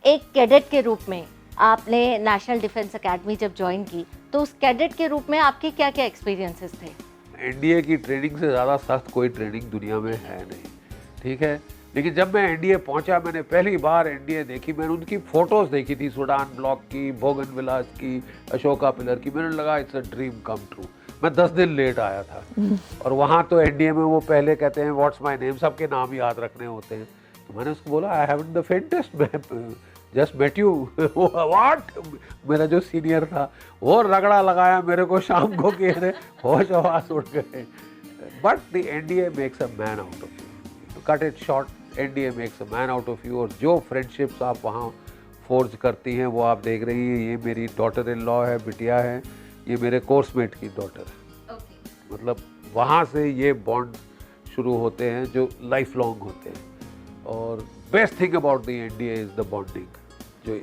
एक कैडेट के रूप में आपने नेशनल डिफेंस एकेडमी जब ज्वाइन की, तो उस कैडेट के रूप में आपके क्या क्या एक्सपीरियंसेस थे? एनडीए की ट्रेनिंग से ज़्यादा सख्त कोई ट्रेनिंग दुनिया में है नहीं, ठीक है। लेकिन जब मैं एनडीए पहुंचा, मैंने पहली बार एनडीए देखी, मैंने उनकी फ़ोटोज़ देखी थी, सूडान ब्लॉक की, बोगनविला की, अशोका पिलर की। मैंने लगा it's a dream come true. मैं 10 दिन लेट आया था और वहाँ तो एनडीए में वो पहले कहते हैं व्हाट्स माय नेम, सबके नाम याद रखने होते हैं। तो मैंने उसको बोला आई हैवंट द फेंटेस्ट, मैं जस्ट मेट यू। व्हाट, मेरा जो सीनियर था वो रगड़ा लगाया मेरे को शाम को कि अरे होश हवास उड़ गए। But the NDA makes a man out of you, to cut it short, NDA makes a man out of you. और जो फ्रेंडशिप्स आप वहाँ फोर्ज करती हैं वो आप देख रही हैं। ये मेरी डॉटर इन लॉ है, बिटिया है, ये मेरे कोर्समेट की डॉटर है। मतलब वहाँ से ये बॉन्ड शुरू होते हैं जो लाइफ लॉन्ग होते हैं। और best thing about the NDA is the bonding, जो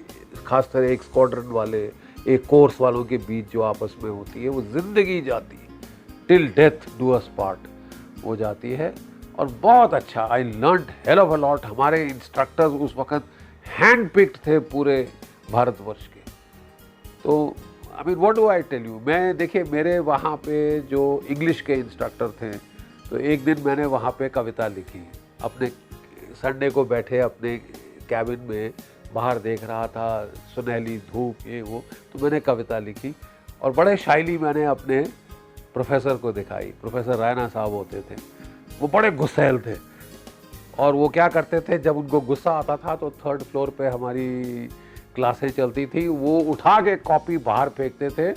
खासकर एक स्क्वाड्रन वाले, एक कोर्स वालों के बीच जो आपस में होती है, वो ज़िंदगी जाती है, till death do us part हो जाती है। और बहुत अच्छा, I learned hell of a lot. हमारे इंस्ट्रक्टर्स उस वक्त हैंड पिक्ड थे पूरे भारतवर्ष के। तो I mean what do I tell you, मैं देखिए मेरे वहाँ पे जो इंग्लिश के इंस्ट्रक्टर थे, तो एक दिन मैंने वहाँ पे कविता लिखी अपने, संडे को बैठे अपने कैबिन में, बाहर देख रहा था सुनहली धूप ये वो, तो मैंने कविता लिखी और बड़े शाइली मैंने अपने प्रोफेसर को दिखाई। प्रोफेसर रायना साहब होते थे, वो बड़े गुस्सैल थे और वो क्या करते थे, जब उनको गुस्सा आता था तो 3rd फ्लोर पे हमारी क्लासें चलती थी, वो उठा के कॉपी बाहर फेंकते थे,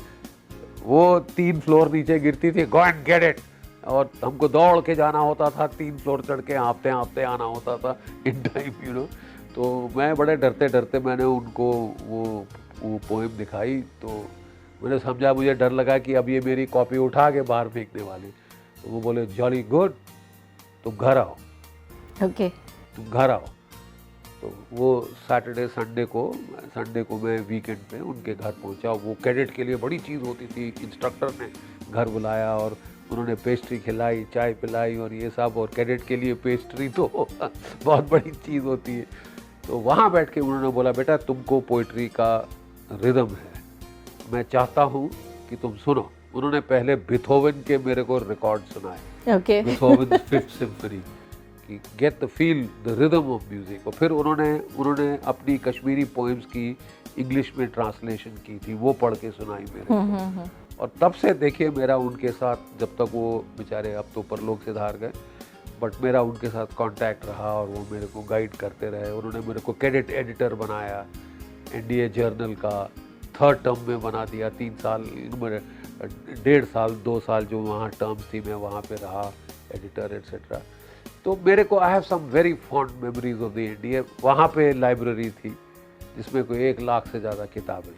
वो 3 फ्लोर नीचे गिरती थी, गो एंड गेट इट। और हमको दौड़ के जाना होता था, 3 फ्लोर चढ़ के हाँफते हाँफते आना होता था इन टाइम, यू नो। तो मैं बड़े डरते डरते मैंने उनको वो पोएम दिखाई। तो मैंने समझा, मुझे डर लगा कि अब ये मेरी कॉपी उठा के बाहर फेंकने वाली। तो वो बोले जॉली गुड, तुम घर आओ। ओके। तुम घर आओ। तो वो सैटरडे संडे को मैं वीकेंड पे उनके घर पहुंचा। वो कैडेट के लिए बड़ी चीज़ होती थी, इंस्ट्रक्टर ने घर बुलाया और उन्होंने पेस्ट्री खिलाई, चाय पिलाई और ये सब। और कैडेट के लिए पेस्ट्री तो बहुत बड़ी चीज़ होती है। तो वहाँ बैठ के उन्होंने बोला, बेटा तुमको पोइट्री का रिदम है, मैं चाहता हूँ कि तुम सुनो। उन्होंने पहले बीथोवन के मेरे को रिकॉर्ड सुनाए, ओके। बीथोवन 5th सिम्फनी की, get the feel the rhythm of music. और फिर उन्होंने अपनी कश्मीरी पोएम्स की इंग्लिश में ट्रांसलेशन की थी, वो पढ़ के सुनाई मेरे को। और तब से देखिए मेरा उनके साथ, जब तक वो बेचारे अब तो परलोक से धार गए, बट मेरा उनके साथ कांटेक्ट रहा और वो मेरे को गाइड करते रहे। उन्होंने मेरे को कैडेट एडिटर बनाया, एनडीए जर्नल का 3rd टर्म में बना दिया। 3 साल, 1.5 साल 2 साल जो वहाँ टर्म्स थी, मैं वहाँ पे रहा एडिटर एट्सेट्रा। तो मेरे को I have some very fond memories of the NDA. वहाँ पे लाइब्रेरी थी जिसमें कोई 1 लाख से ज़्यादा किताबें।